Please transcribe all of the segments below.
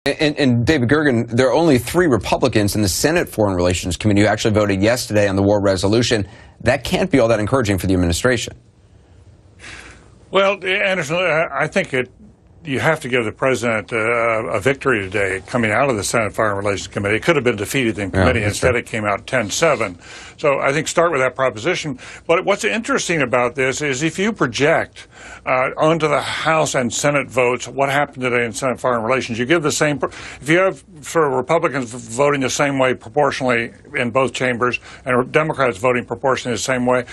And David Gergen, there are only 3 Republicans in the Senate Foreign Relations Committee who actually voted yesterday on the war resolution. That can't be all that encouraging for the administration. Well, Anderson, I think you have to give the president a victory today coming out of the Senate Foreign Relations Committee. It could have been defeated in committee. Instead, it came out 10-7. So I think start with that proposition. But what's interesting about this is if you project onto the House and Senate votes what happened today in Senate Foreign Relations, you give the same, if you have sort of Republicans voting the same way proportionally in both chambers and Democrats voting proportionally the same way,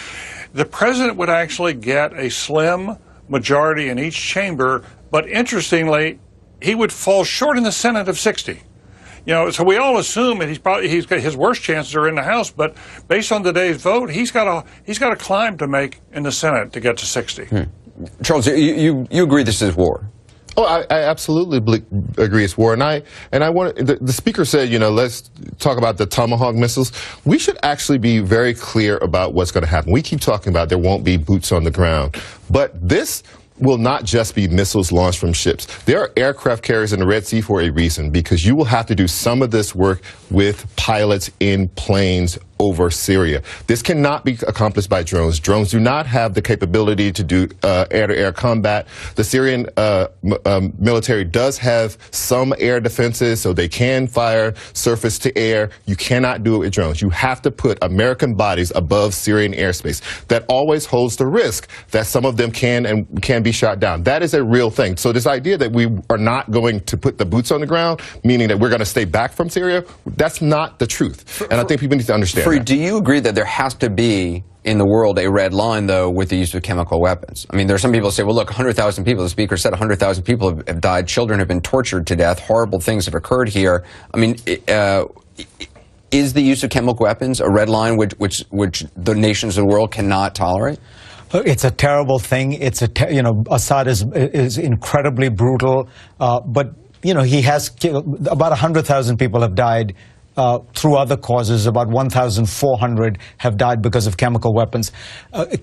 the president would actually get a slim majority in each chamber. But interestingly, he would fall short in the Senate of 60. You know, so we all assume that his worst chances are in the House. But based on today's vote, he's got a climb to make in the Senate to get to 60. Charles, you agree this is war? Oh, I absolutely agree it's war. And I want the speaker said, you know, let's talk about the Tomahawk missiles. We should actually be very clear about what's going to happen. We keep talking about there won't be boots on the ground, but this will not just be missiles launched from ships. There are aircraft carriers in the Red Sea for a reason, because you will have to do some of this work with pilots in planes over Syria. This cannot be accomplished by drones. Drones do not have the capability to do air-to-air combat. The Syrian military does have some air defenses, so they can fire surface to air. You cannot do it with drones. You have to put American bodies above Syrian airspace. That always holds the risk that some of them can be shot down. That is a real thing. So this idea that we are not going to put the boots on the ground, meaning that we're going to stay back from Syria, that's not the truth. And I think people need to understand. Do you agree that there has to be in the world a red line, though, with the use of chemical weapons? I mean, there are some people who say, well, look, 100,000 people, the speaker said 100,000 people have died, children have been tortured to death, horrible things have occurred here. I mean, is the use of chemical weapons a red line which the nations of the world cannot tolerate? It's a terrible thing. It's Assad is incredibly brutal, but he has killed about 100,000 people have died through other causes. About 1,400 have died because of chemical weapons.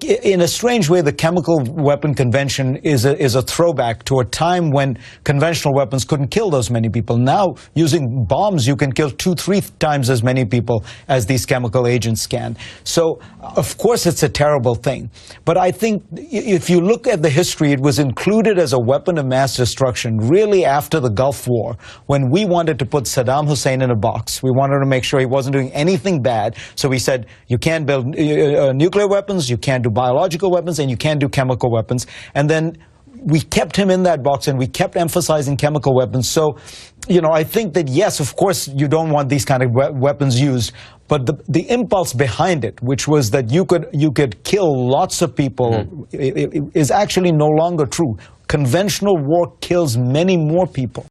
In a strange way, the Chemical Weapon Convention is a throwback to a time when conventional weapons couldn't kill those many people. Now, using bombs, you can kill 2-3 times as many people as these chemical agents can. So, of course, it's a terrible thing. But I think if you look at the history, it was included as a weapon of mass destruction really after the Gulf War, when we wanted to put Saddam Hussein in a box. We wanted to make sure he wasn't doing anything bad. So we said, you can't build nuclear weapons, you can't do biological weapons, and you can't do chemical weapons. And then we kept him in that box, and we kept emphasizing chemical weapons. So, I think that, yes, of course, you don't want these kind of weapons used. But the impulse behind it, which was that you could kill lots of people, is actually no longer true. Conventional war kills many more people.